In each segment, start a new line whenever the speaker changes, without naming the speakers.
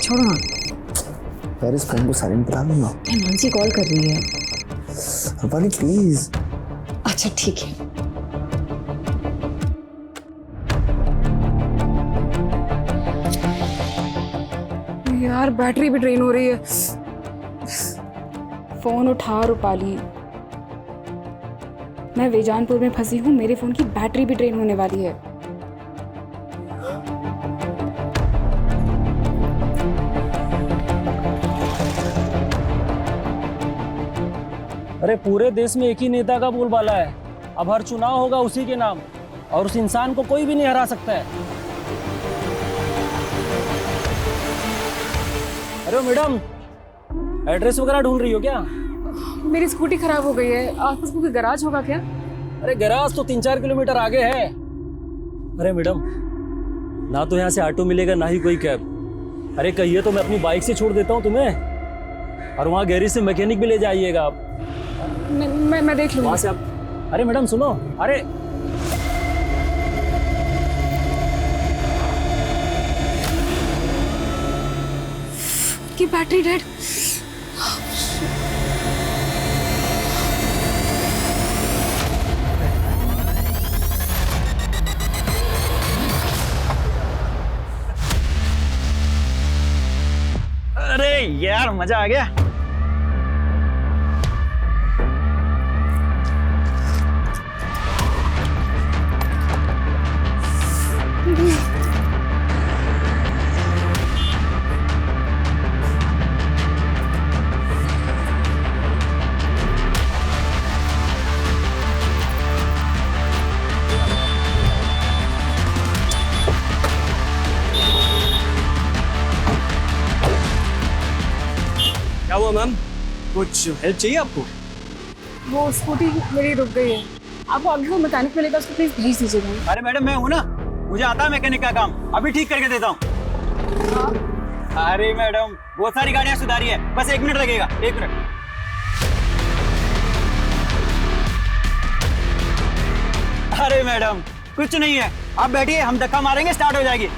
छोड़ो ना।
Paris phone को साइलेंट बता दूंगा।
मानसी कॉल कर रही है।
रूपाली प्लीज।
अच्छा ठीक है। यार बैटरी भी ड्रेन हो रही है। फोन उठा रूपाली। मैं वेजानपुर में फंसी हूँ, मेरे फोन की बैटरी भी ड्रेन होने वाली है।
अरे पूरे देश में एक ही नेता का बोलबाला है, अब हर चुनाव होगा उसी के नाम, और उस इंसान को कोई भी नहीं हरा सकता है। अरे मैडम, एड्रेस वगैरह ढूंढ रही हो क्या?
मेरी स्कूटी खराब हो गई है, आसपास कोई गैराज होगा क्या?
अरे गैराज तो 3-4 किलोमीटर आगे है। अरे मैडम, ना तो यहाँ से ऑटो मिलेगा ना ही कोई कैब। अरे कहिए तो मैं अपनी बाइक से छोड़ देता हूँ तुम्हें, और वहाँ गैरेज से मैकेनिक भी ले जाइएगा आप।
मैं देख लूँगा।
वहाँ से आप। अरे मैडम सुनो, अरे
की बैटरी डेड।
अरे यार मजा आ गया। क्या हुआ मैम, कुछ हेल्प चाहिए आपको?
वो स्कूटी मेरी रुक गई है, आपको आगे को मैकेनिक मिलेगा, उसको प्लीज भेज दीजिएगा।
अरे मैडम मैं हूँ ना, मुझे आता है मैकेनिक का काम, अभी ठीक करके देता हूँ। अरे मैडम बहुत सारी गाड़ियाँ सुधारी है, बस 1 मिनट लगेगा, 1 मिनट। अरे मैडम कुछ नहीं है, आप बैठिए, हम धक्का मारेंगे, स्टार्ट हो जाएगी।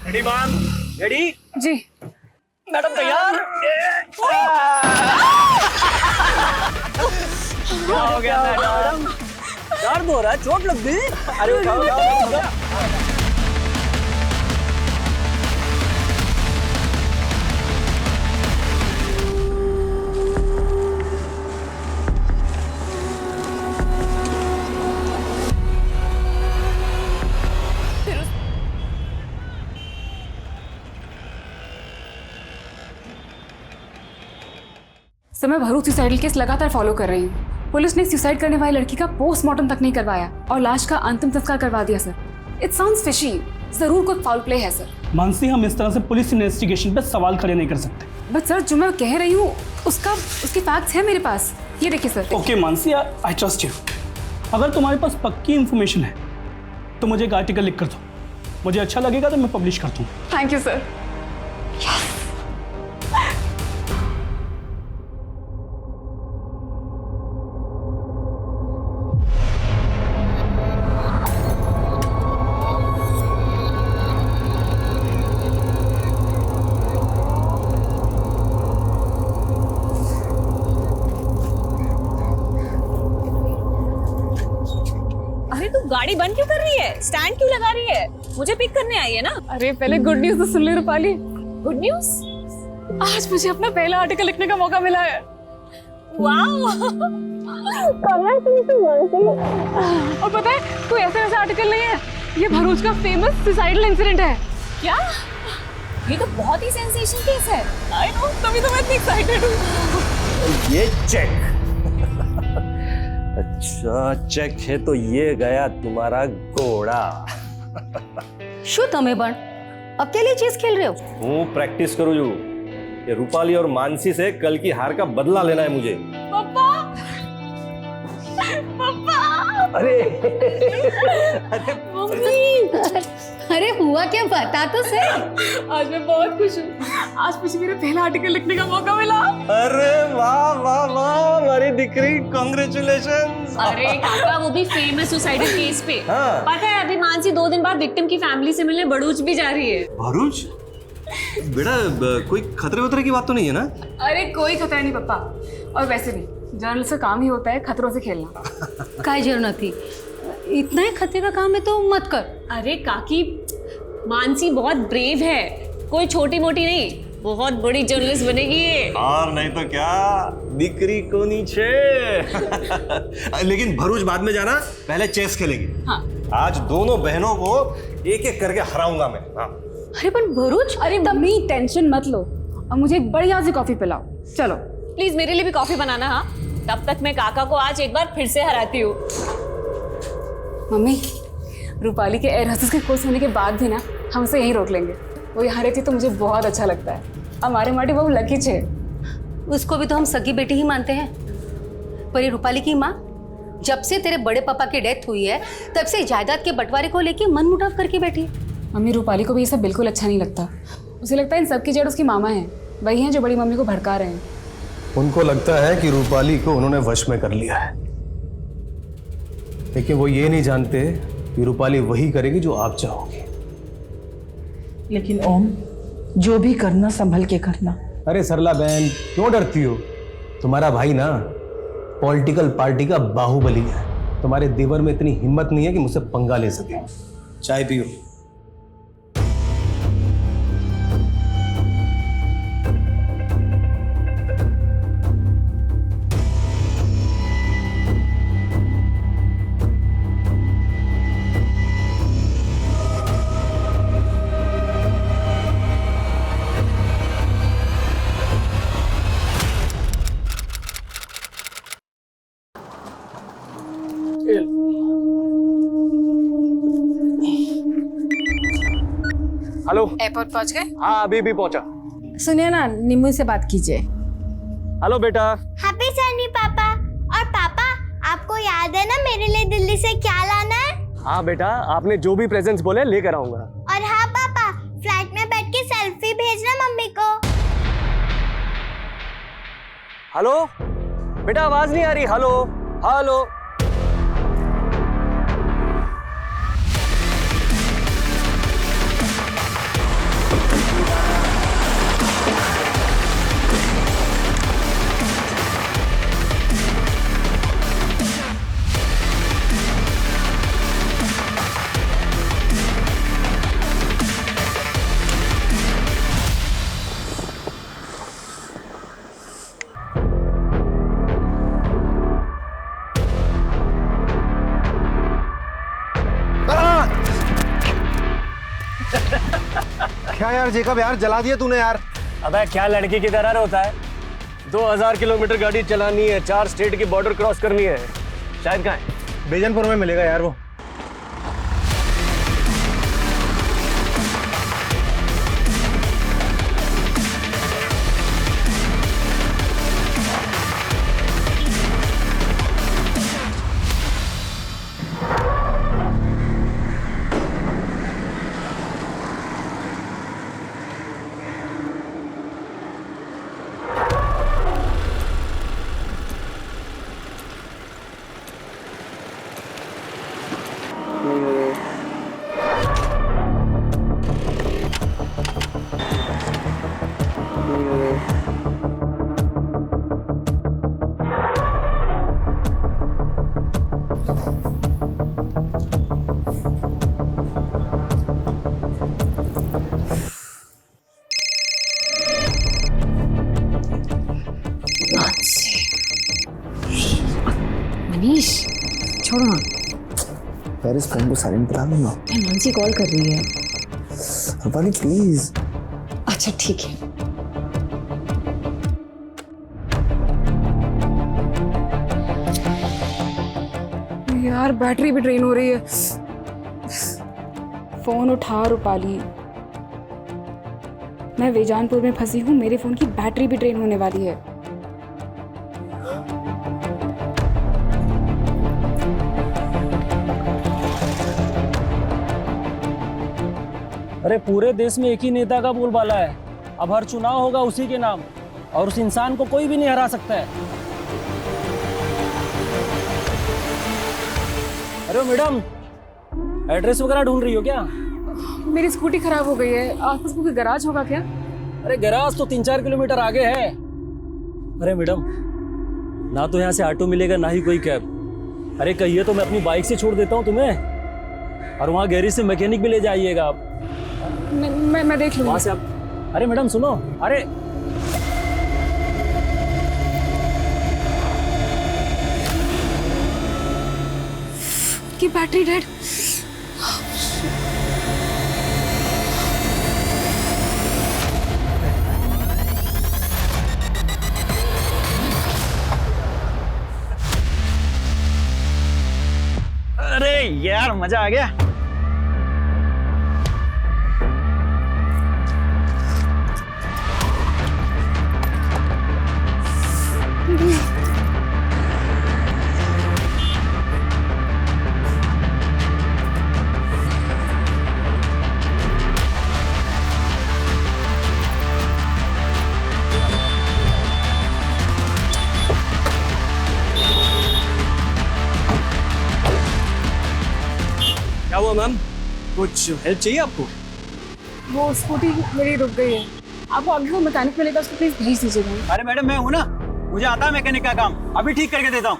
Ready ma'am? रेडी?
जी।
मैडम तैयार? क्या हो गया मैडम?
दर्द हो रहा है, चोट लग गई?
अरे उठाओ, उठाओ, उठाओ।
सर मैं भरूच सुसाइडल केस लगातार फॉलो कर रही हूँ। पुलिस ने सुसाइड करने वाली लड़की का पोस्टमार्टम तक नहीं करवाया और लाश का अंतिम संस्कार करवा दिया सर। इट साउंड्स फिशी, जरूर कोई फाउल प्ले है सर।
मानसी, हम इस तरह से पुलिस इन्वेस्टिगेशन पे सवाल खड़े नहीं कर सकते।
बट सर जो मैं कह रही हूँ उसके फैक्ट्स हैं मेरे पास, ये देखिए sir.
Okay Mansi, I trust you. अगर तुम्हारे पास पक्की इंफॉर्मेशन है तो मुझे एक आर्टिकल लिख कर दो, मुझे अच्छा लगेगा तो मैं पब्लिश करता हूँ।
Thank you sir.
गाड़ी बंद क्यों कर रही है? स्टैंड क्यों लगा रही है? मुझे पिक करने आई है ना।
अरे पहले गुड न्यूज तो सुन ले रूपाली।
Good news?
आज मुझे अपना पहला आर्टिकल लिखने का मौका मिला है।
वाओ!
और पता है कोई ऐसा आर्टिकल नहीं है, ये भरूच का फेमस सुसाइडल इंसिडेंट है।
क्या? ये तो बहुत ही सेंसेशन केस है। आई नो, तभी तो मैं इतनी एक्साइटेड हूँ।
ये चेक। अच्छा चेक है तो ये गया तुम्हारा घोड़ा।
શું તમે પણ અકેલી ચેસ खेल रहे हो?
हूँ प्रैक्टिस करूँ जो ये रूपाली और मानसी से कल की हार का बदला लेना है मुझे।
पापा! पापा!
अरे
मम्मी!
अरे हुआ क्या, बता तो सही।
आज मैं बहुत खुश हूँ, आज मुझे मेरा पहला आर्टिकल लिखने का मौका मिला।
अरे वाह वाह वाह हमारी दिकरी, कॉन्ग्रेचुलेशंस।
अरे काका वो भी फेमस सुसाइडल केस पे।
हाँ।
पता है अभी मानसी 2 दिन बाद विक्टिम की फैमिली से मिलने भरूच भी जा रही है।
भरूच? बेटा कोई खतरे वतरे की बात तो नहीं है ना?
अरे कोई खतरा नहीं पप्पा। और वैसे भी जर्नलिस्ट का काम ही होता है खतरों से खेलना।
काय जरूरत थी, इतना ही खतरे का काम है तो मत कर।
अरे काकी मानसी बहुत ब्रेव है, कोई छोटी मोटी नहीं, बहुत बड़ी जर्नलिस्ट बनेगी ये।
और नहीं तो क्या, दिकरी को नीचे। लेकिन भरूच बाद में जाना, पहले चेस खेलेंगे।
हाँ।
आज दोनों बहनों को एक एक करके हराऊंगा मैं। हाँ।
अरे पर भरूच,
अरे मम्मी टेंशन मत लो और मुझे एक बढ़िया सी कॉफी पिलाओ। चलो
प्लीज मेरे लिए भी कॉफी बनाना। हाँ, तब तक मैं काका को आज एक बार फिर से हराती हूँ।
मम्मी, रूपाली के एयर होस्टेस के कोर्स होने के बाद भी ना हम उसे यहीं रोक लेंगे। वो यहाँ रहती तो मुझे बहुत अच्छा लगता है। हमारे माटी बहुत लकी छे।
उसको भी तो हम सगी बेटी ही मानते हैं। पर ये रूपाली की माँ जब से तेरे बड़े पापा की डेथ हुई है तब से जायदाद के बंटवारे को लेके मन मुटाव करके बैठी है।
मम्मी, रूपाली को भी ये सब बिल्कुल अच्छा नहीं लगता। उसे लगता है इन सबकी जड़ उसकी मामा है, वही हैं जो बड़ी मम्मी को भड़का रहे हैं।
उनको लगता है कि रूपाली को उन्होंने वश में कर लिया है, लेकिन वो ये नहीं जानते कि रूपाली वही करेगी जो आप चाहोगे।
लेकिन ओम, जो भी करना संभल के करना।
अरे सरला बहन, क्यों डरती हो? तुम्हारा भाई ना पॉलिटिकल पार्टी का बाहुबली है। तुम्हारे देवर में इतनी हिम्मत नहीं है कि मुझसे पंगा ले सके। चाय पियो।
हेलो,
एयरपोर्ट पहुंच गए?
हाँ अभी भी पहुंचा।
सुनिए ना, निम्मू से बात कीजिए।
हेलो बेटा।
हैप्पी सनी पापा। और पापा, आपको याद है ना मेरे लिए दिल्ली से क्या लाना है?
हाँ बेटा, आपने जो भी प्रेजेंट्स बोले लेकर आऊंगा।
और हाँ पापा, फ्लाइट में बैठ के सेल्फी भेजना मम्मी को।
हेलो बेटा, आवाज नहीं आ रही। Hello hello.
क्या यार जेकब, यार जला दिया तूने यार।
अबे क्या लड़की की तरह होता है?
2000 किलोमीटर गाड़ी चलानी है, 4 स्टेट की बॉर्डर क्रॉस करनी है। शायद कहाँ है? बेजनपुर में मिलेगा यार वो।
मनीष, छोड़ो ना।
यार इस फ्रेंड को साइलेंट बता दूंगा।
मानसी कॉल कर रही है।
रूपाली प्लीज।
अच्छा ठीक है। यार बैटरी भी ड्रेन हो रही है। फोन उठा रूपाली। मैं वेजानपुर में फंसी हूँ, मेरे फोन की बैटरी भी ड्रेन होने वाली है।
अरे पूरे देश में एक ही नेता का बोलबाला है। अब हर चुनाव होगा उसी के नाम, और उस इंसान को कोई भी नहीं हरा सकता है। अरे मैडम, एड्रेस वगैरह ढूंढ रही हो क्या?
मेरी स्कूटी खराब हो गई है, आसपास कोई गैराज होगा क्या?
अरे गैराज तो 3-4 किलोमीटर आगे है। अरे मैडम, ना तो यहाँ से ऑटो मिलेगा ना ही कोई कैब। अरे कहिए तो मैं अपनी बाइक से छोड़ देता हूँ तुम्हें, और वहाँ गैरेज से मैकेनिक भी ले जाइएगा आप।
मैं देख लूँगी।
वहाँ से आप। अरे मैडम सुनो, अरे
की बैटरी डेड।
अरे यार मजा आ गया।
क्या हुआ मैम? कुछ हेल्प चाहिए आपको?
वो स्कूटी मेरी रुक गई है, आपको आगे को मैकेनिक मिलेगा, उसको प्लीज भेज दीजिएगा।
अरे मैडम मैं हूँ ना, मुझे आता है मैकेनिक का काम, अभी ठीक करके देता हूँ।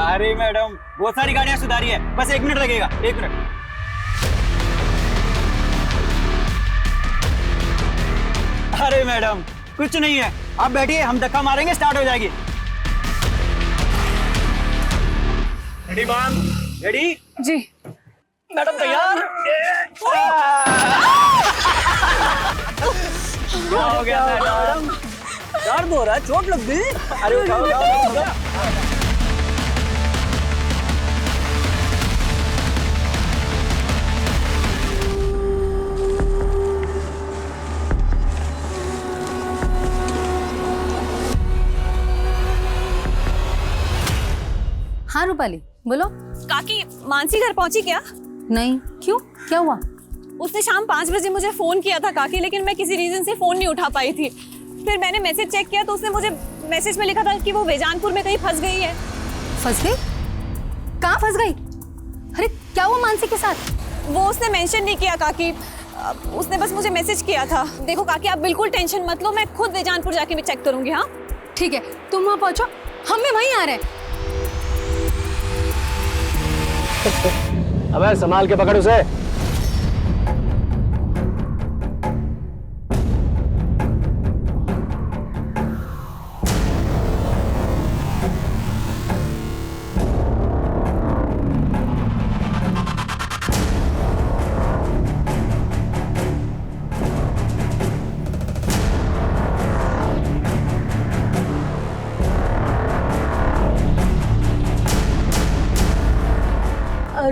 अरे मैडम बहुत सारी गाड़ियाँ सुधारी है, बस 1 मिनट लगेगा, 1 मिनट। अरे मैडम कुछ नहीं है, आप बैठिए, हम धक्का मारेंगे, स्टार्ट हो जाएगी। Ready ma'am? रेडी?
जी।
मैडम तैयार? क्या हो गया मैडम?
दर्द हो रहा है, चोट लग गई?
अरे उठाओ, उठाओ।
हाँ रूपाली बोलो।
काकी, मानसी घर पहुंची क्या?
नहीं, क्यों, क्या हुआ?
उसने शाम 5 बजे मुझे फोन किया था काकी, लेकिन मैं किसी रीजन से फोन नहीं उठा पाई थी। फिर मैंने मैसेज चेक किया तो उसने मुझे मैसेज में लिखा था कि वो वेजानपुर में कहीं फंस गई है।
फंस गई? कहाँ फंस गई? अरे क्या हुआ मानसी के साथ?
वो उसने मेंशन नहीं किया काकी, उसने बस मुझे मैसेज किया था। देखो काकी, आप बिल्कुल टेंशन मत लो, मैं खुद वेजानपुर जाके भी चेक करूंगी। हाँ
ठीक है, तुम वहाँ पहुंचो, हम भी वहीं आ रहे हैं।
अबे संभाल के पकड़ उसे।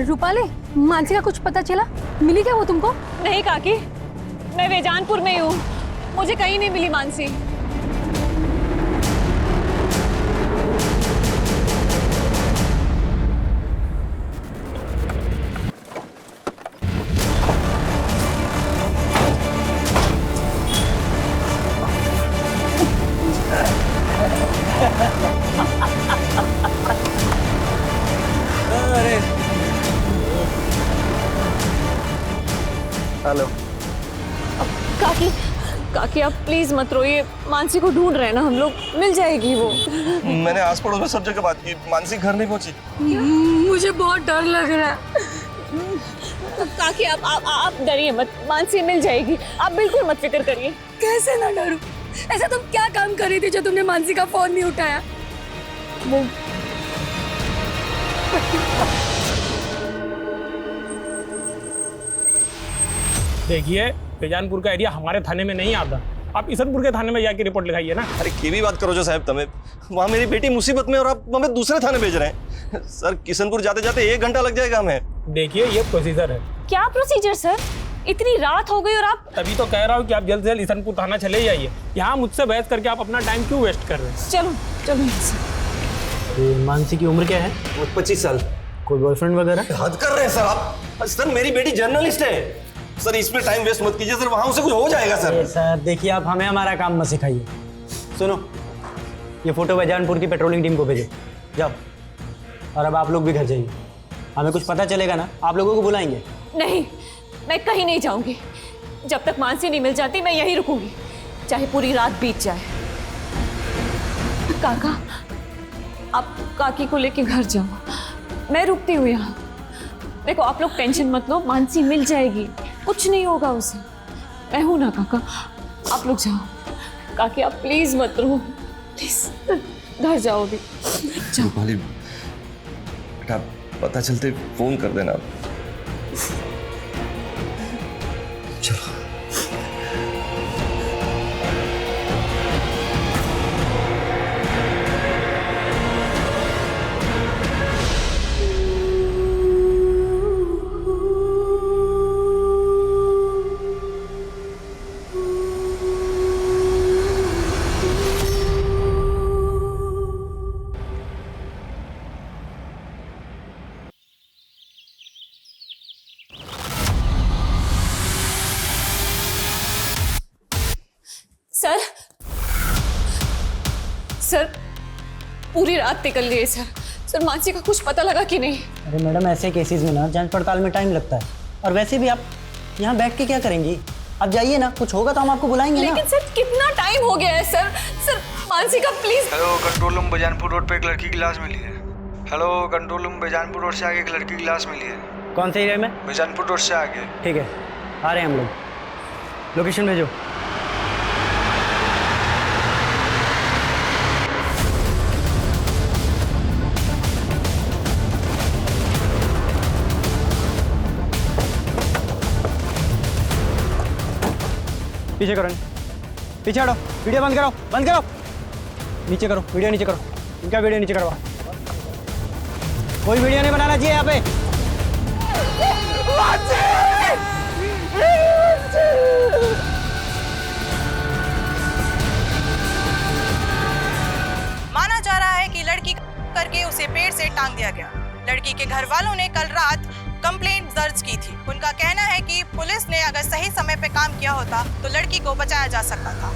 रूपाली, मानसी का कुछ पता चला? मिली क्या वो तुमको?
नहीं काकी, मैं वेजानपुर में ही हूँ, मुझे कहीं नहीं मिली मानसी।
हेलो
काकी, काकी आप प्लीज मत रोइए, मानसी को ढूंढ रहे हैं ना हम लोग, मिल जाएगी वो।
मैंने आस पड़ोस में सब जगह बात की, मानसी घर नहीं पहुंची।
मुझे बहुत डर लग रहा है।
काकी आप डरिए मत, मानसी मिल जाएगी, आप बिल्कुल मत फिक्र करिए।
कैसे ना डरूं? ऐसा तुम क्या काम कर रही थी जो तुमने मानसी का फोन नहीं उठाया?
देखिए, बेजानपुर का एरिया हमारे थाने में नहीं आता, आप ईसनपुर के थाने में जाके रिपोर्ट लिखाइए ना।
अरे की भी बात करो जो साहब, तुम्हें वहाँ मेरी बेटी मुसीबत में और आप हमें दूसरे थाने भेज रहे हैं। सर किशनपुर जाते जाते 1 घंटा लग जाएगा हमें।
देखिए ये प्रोसीजर है।
क्या प्रोसीजर सर? इतनी रात हो गई और आप?
तभी तो कह रहा हूँ कि आप जल्द से जल्द ईसनपुर थाना चले जाइए। यहाँ मुझसे बहस करके आप अपना टाइम क्यों वेस्ट कर रहे हैं?
चलो चलो।
मानसी की उम्र क्या है?
25 साल।
कोई बॉयफ्रेंड वगैरह?
हद कर रहे हैं सर आप। सर मेरी बेटी जर्नलिस्ट है सर, इसमें टाइम वेस्ट मत कीजिए सर, वहाँ उसे कुछ हो जाएगा सर।
सर देखिए, आप हमें हमारा काम मत सिखाइए। सुनो, ये फोटो वेजानपुर की पेट्रोलिंग टीम को भेजो, जाओ। और अब आप लोग भी घर जाइए। हमें कुछ पता चलेगा ना, आप लोगों को बुलाएंगे।
नहीं, मैं कहीं नहीं जाऊंगी। जब तक मानसी नहीं मिल जाती मैं यहीं रुकूंगी, चाहे पूरी रात बीत जाए। काका, आप काकी को लेके घर जाओ, मैं रुकती हूँ यहाँ। देखो, आप लोग टेंशन मत लो, मानसी मिल जाएगी, कुछ नहीं होगा उसे। मैं हूं ना काका, आप लोग जाओ। काकी आप प्लीज मत रो, प्लीज घर जाओ भी, जाओ।
रूपाली बेटा, पता चलते फोन कर देना। चलो।
सर, सर पूरी रात निकल गई सर। सर मानसी का कुछ पता लगा कि नहीं?
अरे मैडम, ऐसे केसेस में ना जांच पड़ताल में टाइम लगता है, और वैसे भी आप यहाँ बैठ के क्या करेंगी? आप जाइए ना, कुछ होगा तो हम आपको बुलाएंगे ना।
लेकिन सर कितना टाइम हो गया है सर। सर मानसी का please.
Hello, control room Bejanpur road पे एक लड़की की लाश मिली है। Hello, control room Bejanpur road से आगे एक लड़की की लाश मिली है।
कौन से एरिया में?
बेजानपुर रोड से आगे।
ठीक है, आ रहे हैं हम लोग। लोकेशन भेजो। पीछे करो, पीछे हटो, वीडियो बंद करो, बंद करो, नीचे करो, वीडियो नीचे करो, इनका वीडियो नीचे करवा। कोई वीडियो नहीं बनाना चाहिए यहाँ पे।
माना जा रहा है कि लड़की करके उसे पेड़ से टांग दिया गया। लड़की के घर वालों ने कल रात कंप्लेंट दर्ज की थी। उनका कहना है कि पुलिस ने अगर सही समय पे काम किया होता तो लड़की को बचाया जा सकता था।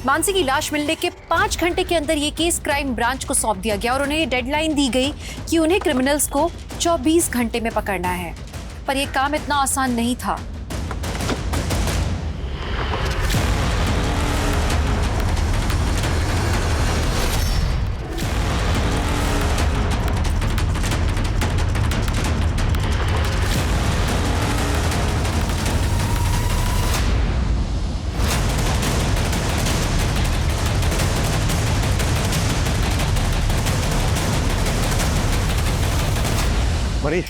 मानसी की लाश मिलने के 5 घंटे के अंदर ये केस क्राइम ब्रांच को सौंप दिया गया और उन्हें ये डेडलाइन दी गई कि उन्हें क्रिमिनल्स को 24 घंटे में पकड़ना है। पर यह काम इतना आसान नहीं था।
मनीष,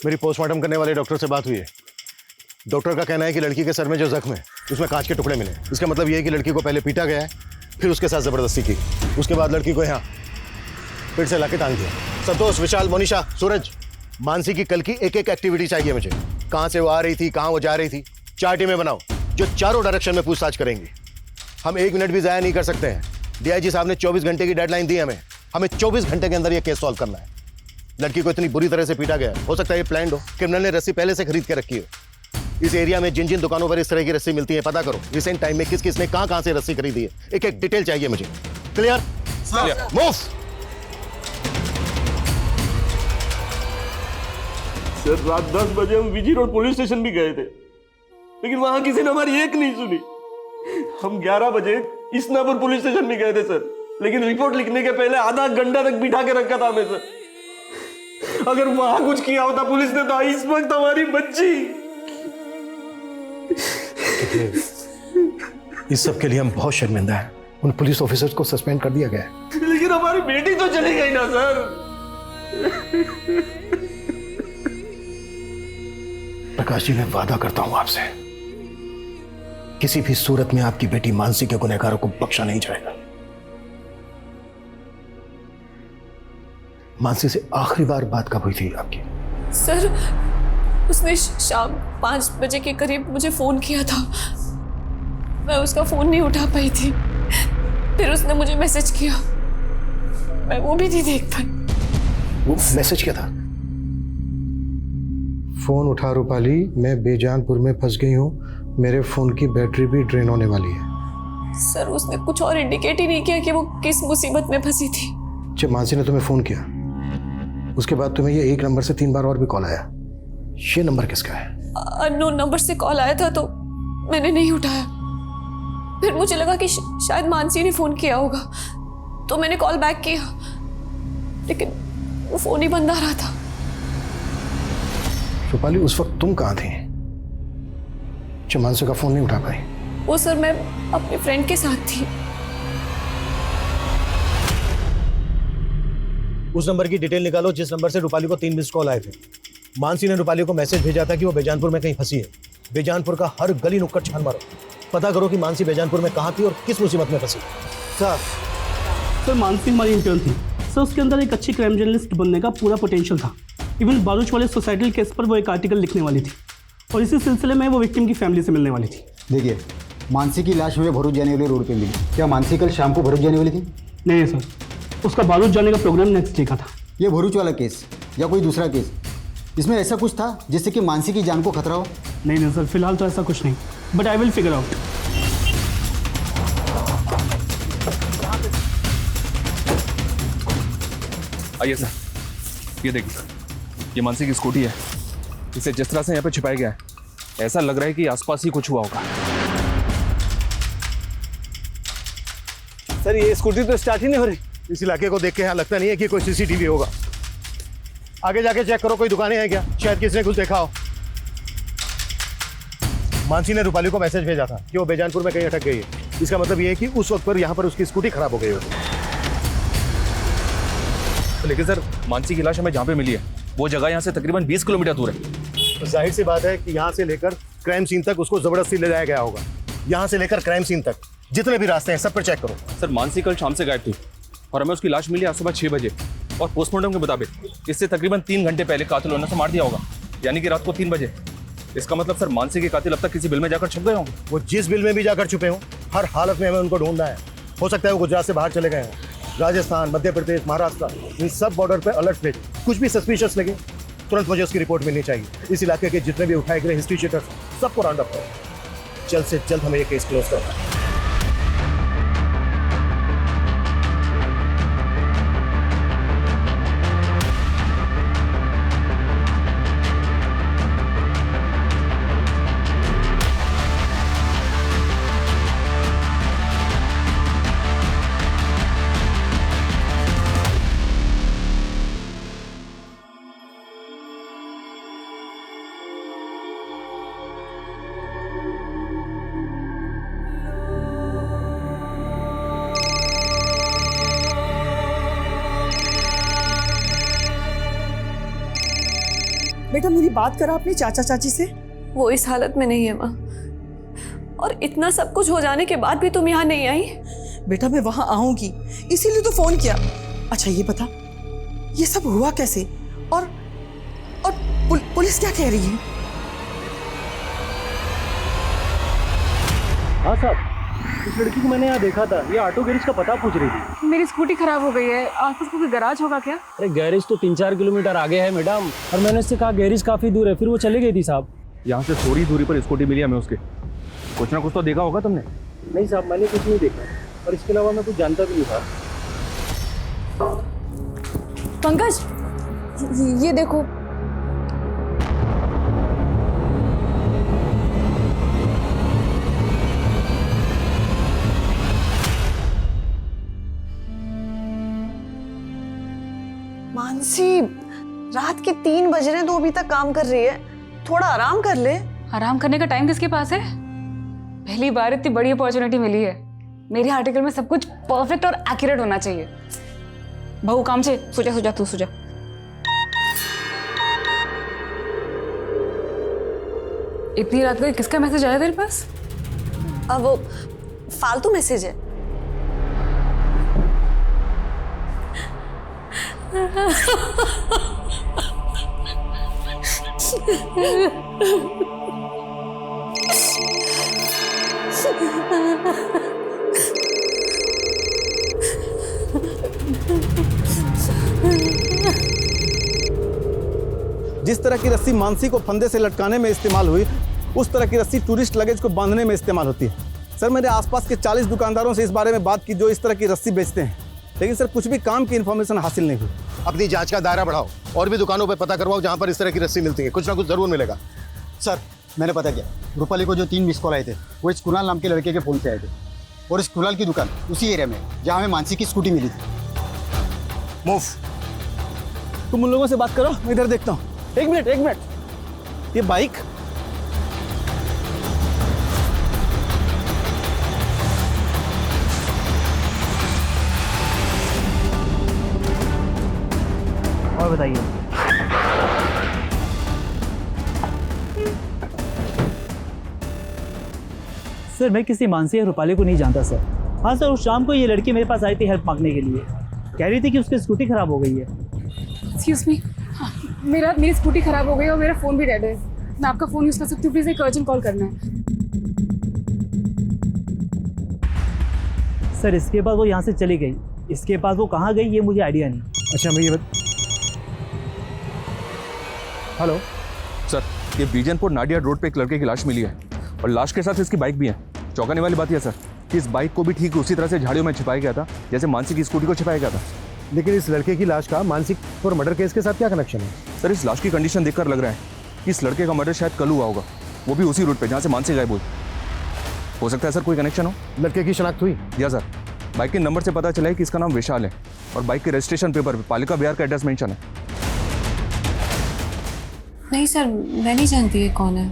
मेरी पोस्टमार्टम करने वाले डॉक्टर से बात हुई है। डॉक्टर का कहना है कि लड़की के सर में जो जख्म है उसमें कांच के टुकड़े मिले। इसका मतलब ये है कि लड़की को पहले पीटा गया है, फिर उसके साथ जबरदस्ती की, उसके बाद लड़की को यहाँ फिर से लाके टांग दिया। संतोष, विशाल, मोनिशा, सूरज, मानसी की कल की एक एक एक्टिविटी चाहिए मुझे। कहाँ से वो आ रही थी, कहाँ वो जा रही थी। 4 टीमें बनाओ जो चारों डायरेक्शन में पूछताछ करेंगी। हम 1 मिनट भी ज़ाया नहीं कर सकते हैं। डीआईजी साहब ने 24 घंटे की डेडलाइन दी हमें 24 घंटे के अंदर ये केस सॉल्व करना है। लड़की को इतनी बुरी तरह से पीटा गया है, हो सकता है ये प्लान्ड हो, क्रिमिनल ने रस्सी पहले से खरीद के रखी हो। इस एरिया में जिन जिन दुकानों पर इस तरह की रस्सी मिलती है पता करो। रिसेंट टाइम में किस किस ने कहां से रस्सी खरीदी है, एक एक डिटेल चाहिए मुझे। क्लियर? मूव।
सर, रात 10 बजे हम विजी रोड पुलिस स्टेशन भी गए थे, लेकिन वहां किसी ने हमारी एक नहीं सुनी। हम 11 बजे इस्नापुर पुलिस स्टेशन भी गए थे सर, लेकिन रिपोर्ट लिखने के पहले आधा घंटा तक बिठा के रखा था हमें सर। अगर वहां कुछ किया होता पुलिस ने तो इस वक्त हमारी बच्ची।
इस सब के लिए हम बहुत शर्मिंदा हैं। उन पुलिस ऑफिसर्स को सस्पेंड कर दिया गया है।
लेकिन हमारी बेटी तो चली गई ना सर।
प्रकाश जी, मैं वादा करता हूं आपसे, किसी भी सूरत में आपकी बेटी मानसी के गुनहगारों को बख्शा नहीं जाएगा। मानसी से आखिरी बार बात कब हुई थी आपकी?
सर, उसने शाम 5 बजे के करीब मुझे फोन किया था। मैं उसका फोन नहीं उठा पाई थी। फिर उसने मुझे मैसेज किया, मैं वो भी नहीं देख पाई।
वो मैसेज क्या था?
फोन उठा रूपाली, मैं बेजानपुर में फंस गई हूँ, मेरे फोन की बैटरी भी ड्रेन होने वाली है।
सर, उसने कुछ और इंडिकेट ही नहीं किया कि वो किस मुसीबत में फंसी थी।
जब मानसी ने तुम्हें फोन किया उसके बाद तुम्हें ये एक नंबर से 3 बार और भी कॉल आया। ये नंबर किसका है?
अननोन नंबर से कॉल आया था तो मैंने नहीं उठाया। फिर मुझे लगा कि शायद मानसी ने फोन किया होगा, तो मैंने कॉल बैक किया, लेकिन वो फोन ही बंद आ रहा था।
रूपाली, उस वक्त तुम कहाँ थी जब मानसी का फोन नहीं उठा पाई?
वो सर, मैं अपने फ्रेंड के साथ थी।
उस नंबर की डिटेल निकालो जिस नंबर से रूपाली को 3 मिस्ड कॉल आए थे। मानसी ने रूपाली को मैसेज भेजा था कि वो बेजानपुर में कहीं फंसी है। बेजानपुर का हर गली नुक्कड़ छान मारो, पता करो कि मानसी बेजानपुर में कहाँ थी और किस मुसीबत में फंसी।
सर मानसी हमारी इंटर्न थी सर, उसके अंदर एक अच्छी क्राइम जर्नलिस्ट बनने का पूरा पोटेंशियल था। इवन बारूच वाले सोसाइटल केस पर वो एक आर्टिकल लिखने वाली थी और इसी सिलसिले में वो विक्टिम की फैमिली से मिलने वाली थी।
देखिए, मानसी की लाश मुझे भरूच जाने वाले रोड पे मिली। क्या मानसी कल शाम को भरूच जाने वाली थी?
नहीं सर, उसका बारूच जाने का प्रोग्राम नेक्स्ट डे का था।
ये भरूच वाला केस या कोई दूसरा केस, इसमें ऐसा कुछ था जिससे कि मानसी की जान को खतरा हो?
नहीं सर, फिलहाल तो ऐसा कुछ नहीं, but I will figure out.
आइए सर, ये देखिए, ये मानसी की स्कूटी है। इसे जिस तरह से यहाँ पे छिपाया गया है, ऐसा लग रहा है कि आसपास ही कुछ हुआ होगा।
सर, ये स्कूटी तो स्टार्ट ही नहीं हो रही। इस इलाके को देख के यहाँ लगता नहीं है कि कोई सीसीटीवी होगा। आगे जाके चेक करो, कोई दुकानें हैं क्या, शायद किसी ने कुछ देखा हो। मानसी ने रूपाली को मैसेज भेजा था कि वो बेजानपुर में कहीं अटक गई है। इसका मतलब ये है कि उस वक्त पर यहाँ पर उसकी स्कूटी खराब हो गई होगी।
लेकिन सर, मानसी की लाश हमें जहाँ पे मिली है वो जगह यहाँ से तकरीबन 20 किलोमीटर दूर है।
तो जाहिर सी बात है कि यहाँ से लेकर क्राइम सीन तक उसको जबरदस्ती ले जाया गया होगा। यहाँ से लेकर क्राइम सीन तक जितने भी रास्ते हैं सब पर चेक करो।
सर, मानसी कल शाम से गायब थी और हमें उसकी लाश मिली आज सुबह 6 बजे और पोस्टमार्टम के मुताबिक इससे तकरीबन 3 घंटे पहले कातिल ने उसे मार दिया होगा, यानी कि रात को 3 बजे। इसका मतलब सर, मानसी के कातिल अब तक किसी बिल में जाकर छुप गए होंगे।
वो जिस बिल में भी जाकर छुपे हों, हर हालत में हमें उनको ढूंढना है। हो सकता है वो गुजरात से बाहर चले गए हों। राजस्थान, मध्य प्रदेश, महाराष्ट्र, इन सब बॉर्डर पे अलर्ट भेज। कुछ भी सस्पिशियस लगे तुरंत मुझे उसकी रिपोर्ट मिलनी चाहिए। इस इलाके के जितने भी उठाए गए हिस्ट्री शीटर्स सबको राउंड अप करो। जल्द से जल्द हमें ये केस क्लोज करना है।
बेटा मेरी बात करा अपने चाचा चाची से।
वो इस हालत में नहीं है माँ, और इतना सब कुछ हो जाने के बाद भी तुम यहाँ नहीं आई।
बेटा मैं वहां आऊंगी इसीलिए तो फोन किया। अच्छा ये बता, ये सब हुआ कैसे और पुलिस क्या कह रही है?
हाँ साहब, इस लड़की को मैंने यहाँ देखा था, ये ऑटो गैरेज का पता पूछ रही थी।
मेरी स्कूटी खराब हो गई है, आसपास कोई गैराज होगा क्या?
अरे गैरेज तो 3-4 किलोमीटर आगे है मैडम, और मैंने उससे कहा गैरेज काफी दूर है, फिर वो चली गई थी साहब।
यहाँ से थोड़ी दूरी पर स्कूटी मिली हमें उसके। कुछ ना कुछ तो देखा होगा तुमने?
नहीं साहब, मैंने कुछ नहीं देखा, और इसके अलावा मैं कुछ जानता भी नहीं था।
पंकज, ये देखो।
मानसी, रात के 3 बज रहे हैं तो अभी तक काम कर रही है। थोड़ा आराम कर ले।
आराम करने का टाइम किसके पास है? पहली बार इतनी बड़ी अपॉर्चुनिटी मिली है। मेरे आर्टिकल में सब कुछ परफेक्ट और एक्यूरेट होना चाहिए। बहू काम से सुजा तू सुजा। इतनी रात को किसका मैसेज आया तेरे पास?
अब वो फालतू मैसेज है।
जिस तरह की रस्सी मानसी को फंदे से लटकाने में इस्तेमाल हुई, उस तरह की रस्सी टूरिस्ट लगेज को बांधने में इस्तेमाल होती है। सर, मैंने आसपास के 40 दुकानदारों से इस बारे में बात की जो इस तरह की रस्सी बेचते हैं, लेकिन सर कुछ भी काम की इन्फॉर्मेशन हासिल नहीं हुई।
अपनी जांच का दायरा बढ़ाओ और भी दुकानों पे पता करवाओ जहां पर इस तरह की रस्सी मिलती है, कुछ ना कुछ जरूर मिलेगा।
सर मैंने पता किया, रूपाली को जो 3 मिस कॉल आए थे वो इस कुणाल नाम के लड़के के फ़ोन से आए थे, और इस कुणाल की दुकान उसी एरिया में जहाँ हमें मानसी की स्कूटी मिली थी।
मूव।
तुम उन लोगों से बात करो, मैं इधर देखता हूँ। एक मिनट, ये बाइक
और बताइए। सर मैं किसी मानसी या रूपाली को नहीं जानता सर। हाँ सर, उस शाम को ये लड़की मेरे पास आई थी हेल्प मांगने के लिए, कह रही थी कि उसकी स्कूटी खराब हो गई है।
एक्सक्यूज मी, मेरी स्कूटी खराब हो गई और मेरा फ़ोन भी डेड है। मैं आपका फ़ोन यूज़ कर सकती हूँ? प्लीज़ एक अर्जेंट कॉल करना है।
सर इसके बाद वो यहाँ से चली गई, इसके बाद वो कहाँ गई ये मुझे आइडिया नहीं।
अच्छा मैं ये
हेलो सर, ये बीजनपुर नाडिया रोड पे एक लड़के की लाश मिली है और लाश के साथ इसकी बाइक भी है। चौंकाने वाली बात यह सर कि इस बाइक को भी ठीक उसी तरह से झाड़ियों में छिपाया गया था जैसे मानसी की स्कूटी को छिपाया गया था।
लेकिन इस लड़के की लाश का मानसिक और मर्डर केस के साथ क्या कनेक्शन है?
सर इस लाश की कंडीशन देखकर लग रहा है कि इस लड़के का मर्डर शायद कल हुआ होगा, वो भी उसी रूट पे जहाँ से मानसी गायब हुई। हो सकता है सर कोई कनेक्शन हो।
लड़के की शनाख्त हुई?
या सर, बाइक के नंबर से पता चला है कि इसका नाम विशाल है और बाइक के रजिस्ट्रेशन पेपर पे पालिका बिहार का एड्रेस मेंशन है।
नहीं सर, मैं नहीं जानती ये कौन है।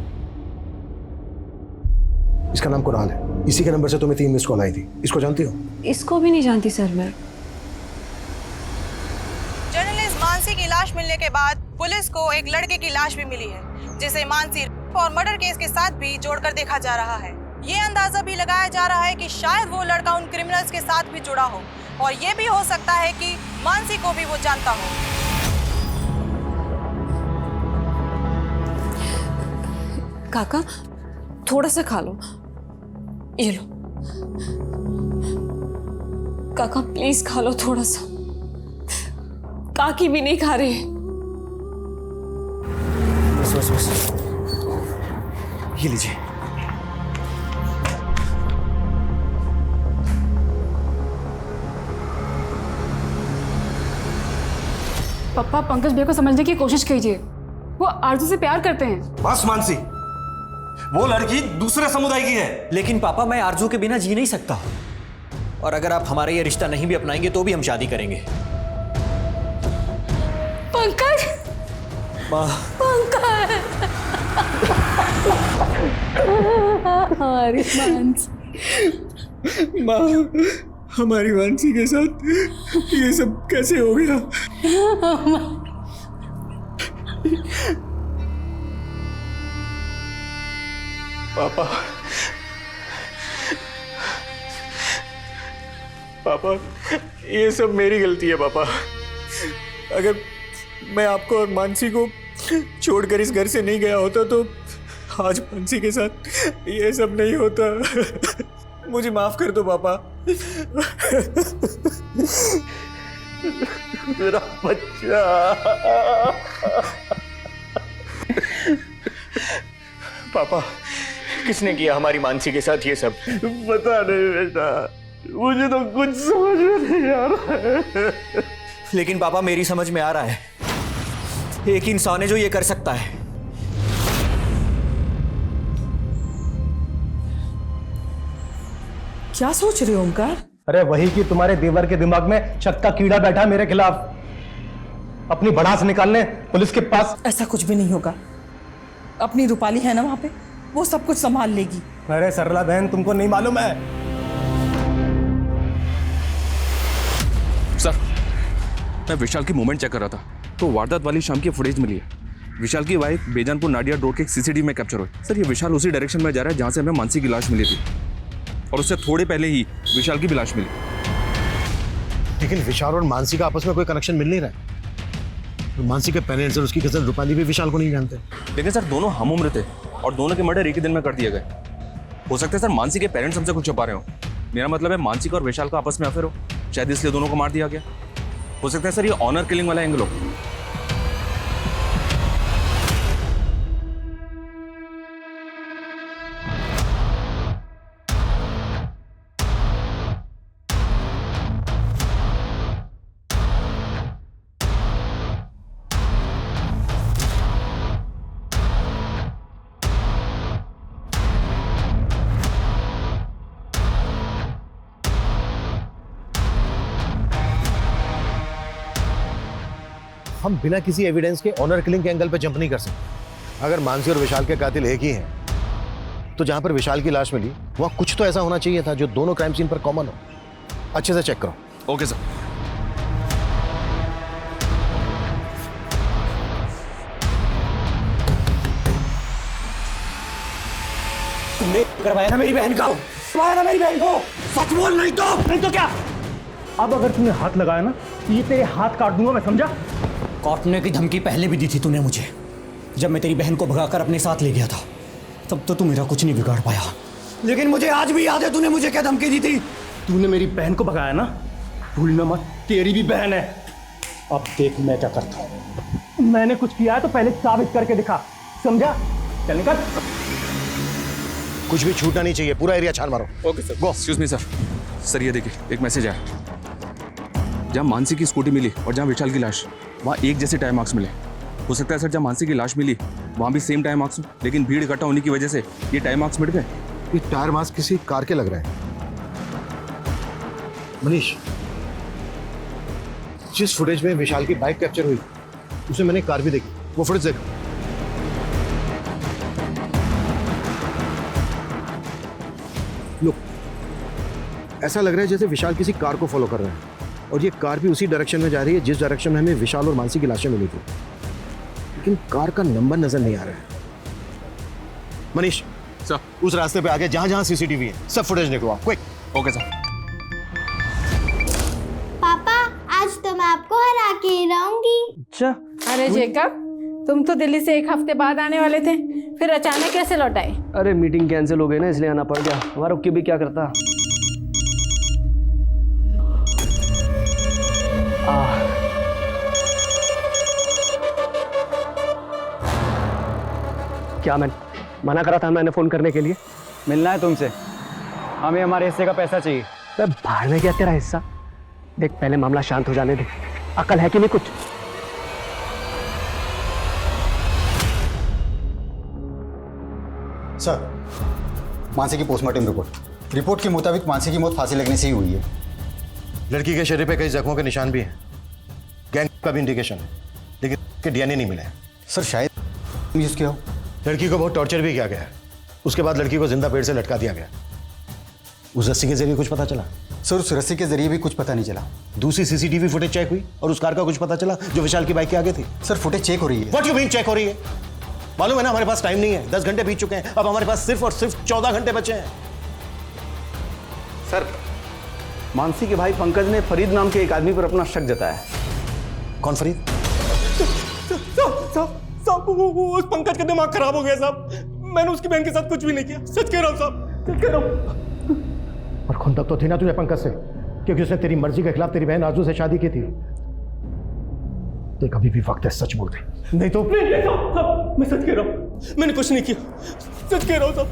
इसका नाम कुणाल है, इसी के नंबर से तुम्हें 3 मिस कॉल आई थी। इसको जानती हो?
इसको भी नहीं जानती सर मैं।
जर्नलिस्ट मानसी की लाश मिलने के बाद पुलिस को एक लड़के की लाश भी मिली है, जिसे मानसी और मर्डर केस के साथ भी जोड़कर देखा जा रहा है। ये अंदाजा भी लगाया जा रहा है कि शायद वो लड़का उन क्रिमिनल्स के साथ भी जुड़ा हो, और ये भी हो सकता है कि मानसी को भी वो जानता हो।
काका थोड़ा सा खा लो, ये लो। काका प्लीज खा लो थोड़ा सा, काकी भी नहीं खा रही।
बस ये लीजिए।
पापा पंकज भैया को समझने की कोशिश कीजिए, वो आरजू से प्यार करते हैं।
बस मानसी, वो लड़की दूसरे समुदाय की है।
लेकिन पापा मैं आरजू के बिना जी नहीं सकता, और अगर आप हमारा ये रिश्ता नहीं भी अपनाएंगे तो भी हम शादी करेंगे।
पंकज, पंकज,
हमारी मानसी,
माँ, हमारी मानसी के साथ ये सब कैसे हो गया? पापा, पापा, ये सब मेरी गलती है पापा। अगर मैं आपको और मानसी को छोड़कर इस घर से नहीं गया होता तो आज मानसी के साथ ये सब नहीं होता। मुझे माफ कर दो पापा। मेरा बच्चा। पापा, किसने किया हमारी मानसी के साथ ये सब? पता नहीं बेटा, मुझे तो कुछ समझ में नहीं आ रहा है।
लेकिन पापा मेरी समझ में आ रहा है, एक इंसान है जो ये कर सकता है।
क्या सोच रहे हो ओमकार?
अरे वही कि तुम्हारे देवर के दिमाग में शक का कीड़ा बैठा मेरे खिलाफ, अपनी भड़ास निकालने पुलिस के पास।
ऐसा कुछ भी नहीं होगा, अपनी रूपाली है ना वहां पे, वो सब कुछ संभाल लेगी।
अरे सरला बहन, तुमको नहीं मालूम है?
सर, मैं विशाल की मूवमेंट चेक कर रहा था तो वारदात वाली शाम की फुटेज मिली है। विशाल की वाइफ बेजानपुर नाडिया रोड के सीसीटीवी में कैप्चर हुई। सर ये विशाल उसी डायरेक्शन में जा रहा है जहां से हमें मानसी की लाश मिली थी, और उससे थोड़े पहले ही विशाल की भी लाश मिली।
लेकिन विशाल और मानसी का आपस में कोई कनेक्शन मिल नहीं रहा है। तो मानसी के पेरेंट्स और उसकी कजन रूपाली भी विशाल को नहीं जानते।
लेकिन सर दोनों हम उम्र थे और दोनों के मर्डर एक ही दिन में कर दिए गए। हो सकता है सर मानसी के पेरेंट्स हमसे कुछ छुपा रहे हो। मेरा मतलब है मानसी का और विशाल का आपस में अफेयर हो, शायद इसलिए दोनों को मार दिया गया। हो सकता है सर ये ऑनर किलिंग वाला एंगल हो।
हम बिना किसी एविडेंस के ऑनर किलिंग के एंगल पे जंप नहीं कर सकते। अगर मानसी और विशाल के कातिल एक ही हैं, तो जहां पर विशाल की लाश मिली वहां कुछ तो ऐसा होना चाहिए था जो दोनों क्राइम सीन पर कॉमन हो। अच्छे से चेक करो।
Okay sir.
तुमने करवाया ना मेरी बहन का, करवाया ना मेरी बहन को, सच बोल, नहीं तो क्या?
अब अगर तूने हाथ लगाया ना तो ये तेरे हाथ काट दूंगा मैं, समझा?
काटने की धमकी पहले भी दी थी तूने मुझे, जब मैं तेरी बहन को भगाकर अपने साथ ले गया था। तब तो तू मेरा कुछ नहीं बिगाड़ पाया, लेकिन मुझे आज भी याद है तूने मुझे क्या धमकी दी थी।
तूने मेरी बहन को भगाया ना, भूलना मत, तेरी भी बहन है। अब देख मैं क्या करता हूँ। मैंने कुछ किया है तो पहले साबित करके दिखा, समझा? चल निकल।
कुछ भी छूटना नहीं चाहिए, पूरा एरिया छान मारो।
Okay sir. Excuse me sir. Sir ये देखिए, एक मैसेज आया। जहाँ मानसी की स्कूटी मिली और जहाँ विशाल की लाश, वहाँ एक जैसे टाइम मार्क्स मिले। हो सकता है सर जहाँ मानसी की लाश मिली वहाँ भी सेम टाइम मार्क्स हो, लेकिन भीड़ इकट्ठा होने की वजह से ये टाइम मार्क्स मिट गए।
ये टायर मार्क्स किसी कार के लग रहे हैं। मनीष, जिस फुटेज में विशाल की बाइक कैप्चर हुई उसे मैंने कार भी देखी, वो फुटेज देखो। लुक, ऐसा लग रहा है जैसे विशाल किसी कार को फॉलो कर रहा है और ये कार भी उसी डायरेक्शन में जा रही है जिस डायरेक्शन में हमें विशाल और मानसी की लाशें मिली थी, लेकिन कार का नंबर नजर नहीं आ रहा है। मनीष सर, उस रास्ते पे आगे जहां जहां सीसीटीवी है सब फुटेज निकलवाओ, क्विक।
Okay sir.
पापा आज तो मैं आपको हरा के ही रहूंगी।
अच्छा। अरे जेकब, तुम तो दिल्ली से एक हफ्ते बाद आने वाले थे, फिर अचानक कैसे लौट आए?
अरे मीटिंग कैंसिल हो गई ना, इसलिए आना पड़ गया। हमारा रुक के भी क्या करता। क्या मैं मना करा था मैंने फोन करने के लिए? मिलना है तुमसे, हमें हमारे हिस्से का पैसा चाहिए।
बाहर में क्या तेरा हिस्सा? देख पहले मामला शांत हो जाने दे, अकल है कि नहीं कुछ?
सर, मानसी की पोस्टमार्टम रिपोर्ट के मुताबिक मानसी की मौत फांसी लगने से ही हुई है।
लड़की के शरीर पे कई जख्मों के निशान भी हैं, गैंग का भी इंडिकेशन है, लेकिन के डीएनए नहीं मिला है।
सर शायद यूज किया हो।
लड़की को बहुत टॉर्चर भी किया गया है, उसके बाद लड़की को जिंदा पेड़ से लटका दिया गया। उस रस्सी के जरिए कुछ पता चला?
सर उस रस्सी के जरिए भी कुछ पता नहीं चला।
दूसरी सीसीटीवी फुटेज चेक हुई और उस कार का कुछ पता चला जो विशाल की बाइक के आगे थी?
सर फुटेज चेक हो रही है।
व्हाट यू मीन चेक हो रही है? मालूम है ना हमारे पास टाइम नहीं है, 10 घंटे बीत चुके हैं, अब हमारे पास सिर्फ और सिर्फ 14 घंटे बचे हैं।
सर, मानसी के भाई पंकज ने फरीद नाम के एक आदमी पर अपना शक जताया।
कौन फरीद?
साहब उस पंकज का दिमाग खराब हो गया साहब, मैंने उसकी बहन के साथ कुछ भी नहीं किया, सच कह रहा हूँ साहब, सच कह रहा हूँ।
और खुंदक तो थी ना तुझे पंकज से, क्योंकि उसने तेरी मर्जी के खिलाफ तेरी बहन आरजू से शादी की थी। तो कभी भी वक्त है सच बोल दे, नहीं तो
नहीं साहब, मैं सच कह रहा हूँ, मैंने कुछ नहीं किया, सच कह रहा हूँ साहब।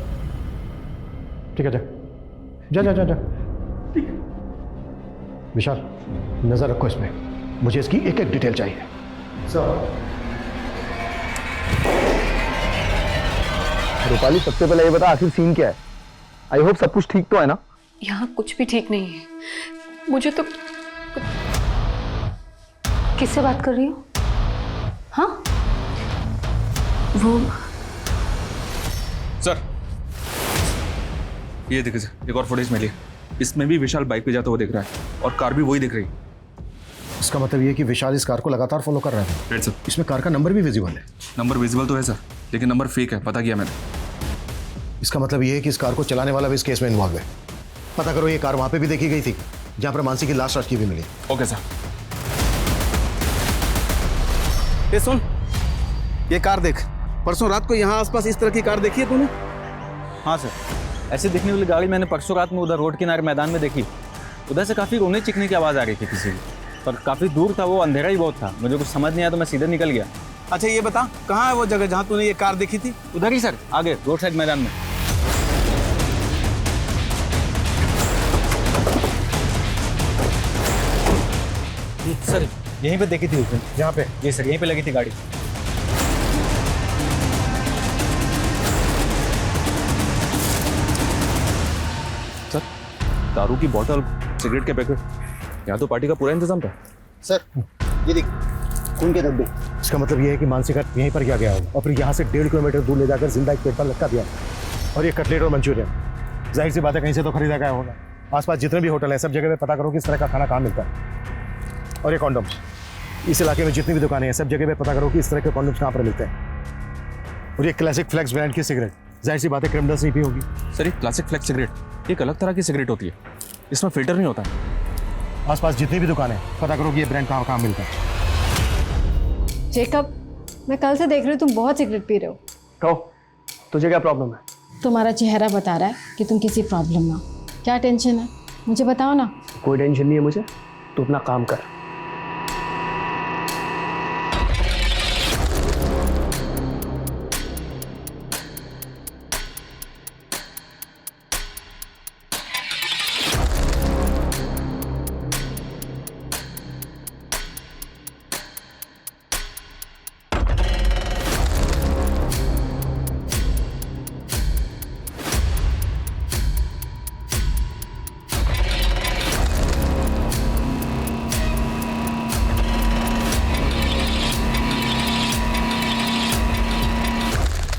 ठीक है, जा जा जा जा। विशाल नजर रखो इसमें, मुझे इसकी एक एक डिटेल चाहिए। सर
रूपाली, सबसे पहले ये बता आखिर सीन क्या है? आई होप सब कुछ ठीक तो है ना?
यहाँ कुछ भी ठीक नहीं है। मुझे तो किससे बात कर रही हो? हाँ वो
सर ये देखिए सर, एक और फुटेज मिली, इसमें भी विशाल बाइक पे जाता हुआ दिख रहा है और कार भी वही दिख रही है।
इसका मतलब ये कि विशाल इस कार को लगातार फॉलो कर रहा है।
Right sir.
इसमें कार का नंबर भी विजिबल है।
नंबर विजिबल तो है सर, लेकिन नंबर फेक है, पता किया मैंने।
इसका मतलब ये है कि इस कार को चलाने वाला भी इस केस में इन्वॉल्व है। पता करो ये कार वहां पे भी देखी गई थी जहां पर मानसी की लाश रखी भी मिली।
Okay sir.
ये सुन, ये कार देख, परसों रात को यहाँ आसपास इस तरह की कार देखी है तूने?
हाँ सर, ऐसे दिखने वाली गाड़ी मैंने परसों रात में उधर रोड किनारे मैदान में देखी। उधर से काफ़ी रोने चिकने की आवाज़ आ रही थी किसी की, पर काफ़ी दूर था वो, अंधेरा ही बहुत था, मुझे कुछ समझ नहीं आया तो मैं सीधे निकल गया।
अच्छा ये बता, कहाँ है वो जगह जहाँ तूने ये कार देखी थी?
उधर ही सर, आगे रोड साइड मैदान में। सर यहीं पे देखी थी उसने।
यहाँ पे?
जी सर, यहीं पे लगी थी गाड़ी।
सर दारू की बोतल, सिगरेट के पैकेट, यहाँ तो पार्टी का पूरा इंतजाम था।
सर ये देख, खून के धब्बे।
इसका मतलब ये है कि मानसी का यहीं पर गया होगा और फिर यहाँ से 1.5 किलोमीटर दूर ले जाकर जिंदा एक पेट पर लटका दिया। और ये कटलेट और मंचूरियन जाहिर सी बात है कहीं से तो खरीदा गया होगा। आसपास जितने भी होटल हैं सब जगह पे पता करो कि इस तरह का खाना कहाँ मिलता है। और ये कॉन्डम्स, इस इलाके में जितनी भी दुकानें हैं सब जगह पे पता करो कि इस तरह के कॉन्डम्स कहाँ पर मिलते हैं। और ये क्लासिक फ्लेक्स ब्रांड की सिगरेट जाहिर सी बात है क्रिमिनल्स नहीं पी होगी।
सर ये क्लासिक फ्लेक्स सिगरेट एक अलग तरह की सिगरेट होती है, इसमें फिल्टर नहीं होता।
आसपास जितनी भी दुकानें हैं पता करो कि ये ब्रांड कहाँ मिलता है।
जेकब, मैं कल से देख रही हूँ तुम बहुत सिगरेट पी रहे हो।
कहो, तुझे क्या प्रॉब्लम है?
तुम्हारा चेहरा बता रहा है कि तुम किसी प्रॉब्लम में हो। क्या टेंशन है मुझे बताओ ना।
कोई टेंशन नहीं है मुझे, तू अपना काम कर।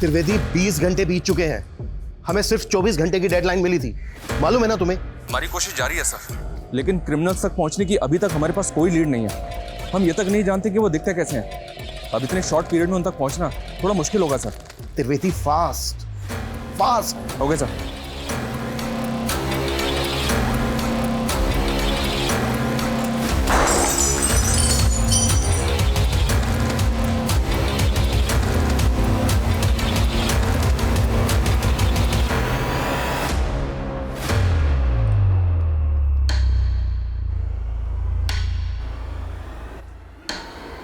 त्रिवेदी 20 घंटे बीत चुके हैं, हमें सिर्फ 24 घंटे की डेडलाइन मिली थी, मालूम है ना तुम्हें?
हमारी कोशिश जारी है सर, लेकिन क्रिमिनल्स तक पहुंचने की अभी तक हमारे पास कोई लीड नहीं है। हम ये तक नहीं जानते कि वो दिखते कैसे हैं। अब इतने शॉर्ट पीरियड में उन तक पहुंचना थोड़ा मुश्किल होगा सर।
त्रिवेदी फास्ट
हो गए सर।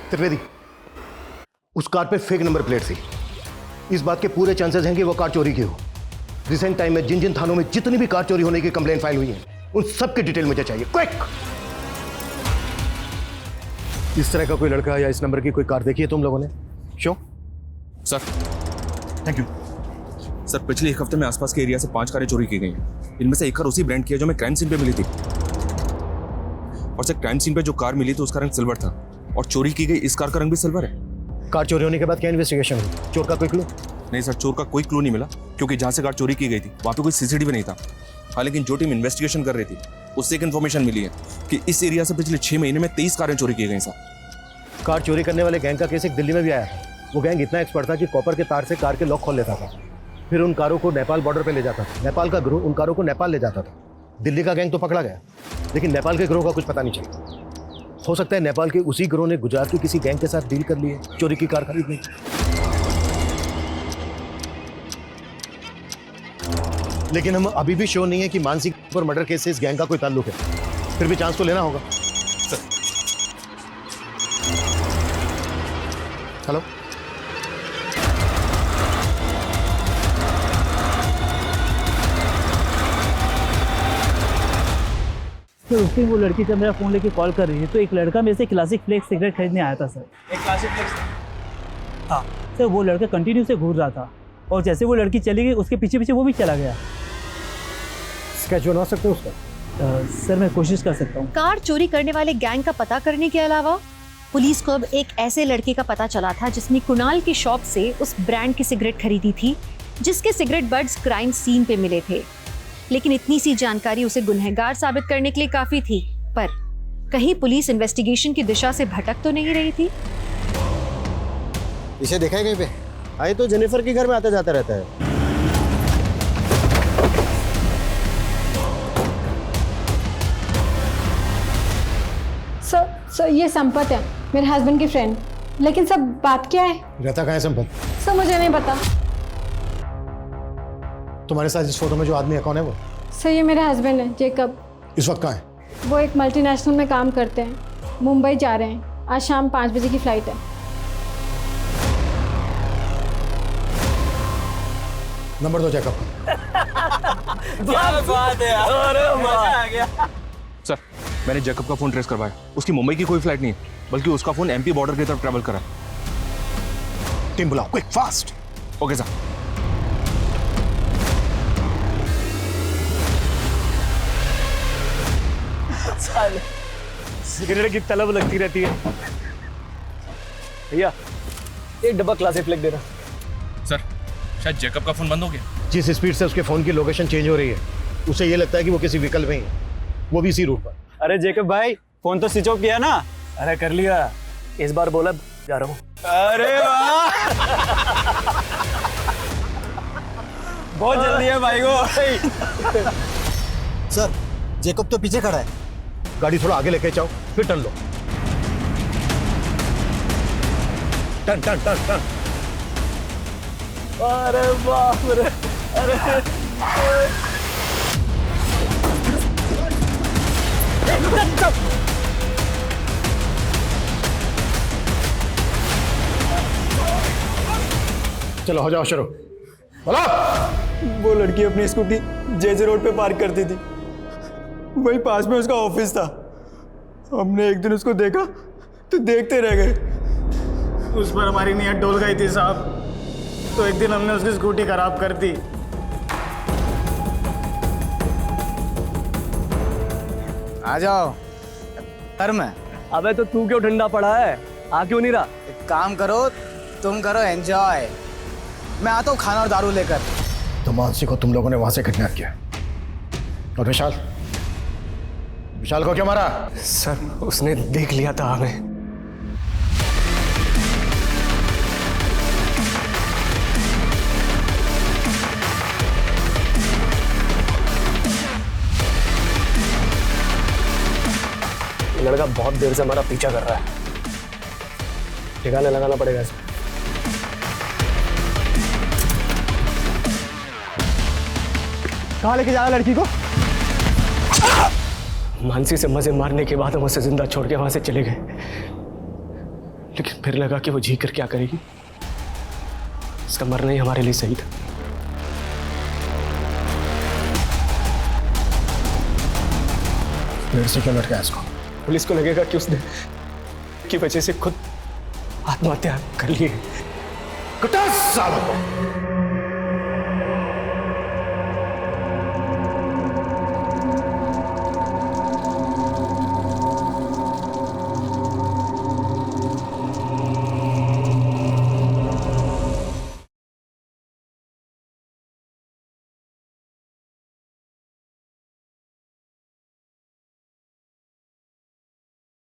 त्रिवेदी, उस कार पे फेक नंबर प्लेट थी। इस बात के पूरे चांसेस हैं कि वो कार चोरी की हो। रिसेंट टाइम में जिन जिन थानों में जितनी भी कार चोरी होने की कंप्लेंट फाइल हुई है उन सब की डिटेल मुझे चाहिए, क्विक। इस तरह का कोई लड़का या इस नंबर की कोई कार देखी है तुम लोगों ने? Sure
sir.
Thank you
sir. पिछले एक हफ्ते में आसपास के एरिया से 5 कारें चोरी की गई हैं। इनमें से एक कार उसी ब्रांड की है जो मैं क्राइम सीन पे मिली थी। और सर क्राइम सीन पे जो कार मिली थी उसका रंग सिल्वर था और चोरी की गई इस कार का रंग भी सिल्वर है।
कार चोरी होने के बाद क्या इन्वेस्टिगेशन हुई? चोर का कोई क्लू?
नहीं सर, चोर का कोई क्लू नहीं मिला क्योंकि जहां से कार चोरी की गई थी वहां पे कोई सीसीटीवी नहीं था। हाँ, लेकिन जो टीम इन्वेस्टिगेशन कर रही थी उससे एक इन्फॉर्मेशन मिली है कि इस एरिया से पिछले 6 महीने में 23 कारें चोरी की गई सर।
कार चोरी करने वाले गैंग का केस एक दिल्ली में भी आया था। वो गैंग इतना एक्सपर्ट था कि कॉपर के तार से कार के लॉक खोल लेता था, फिर उन कारों को नेपाल बॉर्डर पे ले जाता था। नेपाल का ग्रोह उन कारों को नेपाल ले जाता था। दिल्ली का गैंग तो पकड़ा गया, लेकिन नेपाल के ग्रोह का कुछ पता नहीं चला। हो सकता है नेपाल के उसी ग्रोह ने गुजरात की किसी गैंग के साथ डील कर ली है चोरी की कार खरीदने की। लेकिन हम अभी भी श्योर नहीं है कि मानसी पर मर्डर केस से इस गैंग का कोई ताल्लुक है। फिर भी चांस तो लेना होगा। हेलो,
सर उस दिन वो लड़की जब मेरा फ़ोन लेके कॉल कर रही है तो एक लड़का मेरे से क्लासिक फ्लेक्स सिगरेट खरीदने आया था सर।
एक क्लासिक फ्लेक्स?
हाँ सर, वो लड़का कंटिन्यू से घूर रहा था और जैसे वो लड़की चली गई उसके पीछे पीछे वो भी चला गया।
स्केच बना सकते हो उसका?
सर मैं कोशिश कर सकता हूँ।
कार चोरी करने वाले गैंग का पता करने के अलावा पुलिस को अब एक ऐसे लड़के का पता चला था जिसने कुणाल की शॉप से उस ब्रांड की सिगरेट खरीदी थी जिसके सिगरेट बड्स क्राइम सीन पे मिले थे। लेकिन इतनी सी जानकारी उसे गुनहगार साबित करने के लिए काफी थी, पर कहीं पुलिस इन्वेस्टिगेशन की दिशा से भटक तो नहीं रही थी?
इसे देखा है कहीं पे? आए तो जेनिफर के घर में आता जाता रहता है।
सर ये संपत है, मेरे हस्बैंड की फ्रेंड। लेकिन सब बात क्या है?
रहता कहाँ है संपत?
सर मुझे नहीं पता।
तुम्हारे साथ इस फोटो में जो आदमी है कौन है वो?
सर ये मेरे हस्बैंड है, जेकब।
इस वक्त कहाँ है?
वो एक मल्टीनेशनल में काम करते हैं, मुंबई जा रहे हैं। आज शाम 5 बजे की फ्लाइट है।
नंबर दो जेकब।
क्या बात है यार, अरे मजा आ गया।
सर मैंने जैकब का फोन ट्रेस करवाया। उसकी मुंबई की कोई फ्लाइट नहीं है, बल्कि उसका फोन एमपी बॉर्डर की तरफ ट्रैवल करा।
टीम बुलाओ, quick fast.
Okay sir.
Cigarette की तलब लगती रहती है।
भैया एक डब्बा क्लासिक फ्लेक देना।
सर शायद जैकब का फोन बंद हो गया।
जिस स्पीड से उसके फोन की लोकेशन चेंज हो रही है उसे ये लगता है कि वो किसी व्हीकल में ही है, वो भी इसी रूट पर।
अरे जेकब भाई फोन तो स्विच ऑफ किया ना?
अरे कर लिया, इस बार बोला जा रहा हूँ।
अरे वाह बहुत जल्दी है भाई को।
सर जेकब तो पीछे खड़ा है।
गाड़ी थोड़ा आगे लेके जाओ, फिर टर्न लो। Turn turn turn turn.
अरे बाप रे, अरे
चलो हो जाओ शुरू। बोलो।
वो लड़की अपनी स्कूटी जेजे रोड पे पार्क करती थी, वही पास में उसका ऑफिस था। हमने एक दिन उसको देखा तो देखते रह गए।
उस पर हमारी नीयत डोल गई थी साहब, तो एक दिन हमने उसकी स्कूटी खराब कर दी। आ जाओ घर में।
अबे तो तू क्यों ठंडा पड़ा है, आ क्यों नहीं रहा?
एक काम करो, तुम करो एंजॉय, मैं आता हूँ खाना और दारू लेकर।
तो मानसी को तुम लोगों ने वहां से किडनैप किया, और विशाल विशाल को क्यों मारा?
सर उसने देख लिया था हमें। लड़का बहुत देर से हमारा पीछा कर रहा है, ठिकाने लगाना पड़ेगा इसमें।
कहाँ लेके जा रहा लड़की को?
मानसी से मजे मारने के बाद हम उसे जिंदा छोड़ के वहां से चले गए, लेकिन फिर लगा कि वो जी कर क्या करेगी, इसका मरना ही हमारे लिए सही था।
फिर से क्यों लटका इसको?
पुलिस को लगेगा कि उसने की वजह से खुद आत्महत्या कर ली है।
कटा सालों को।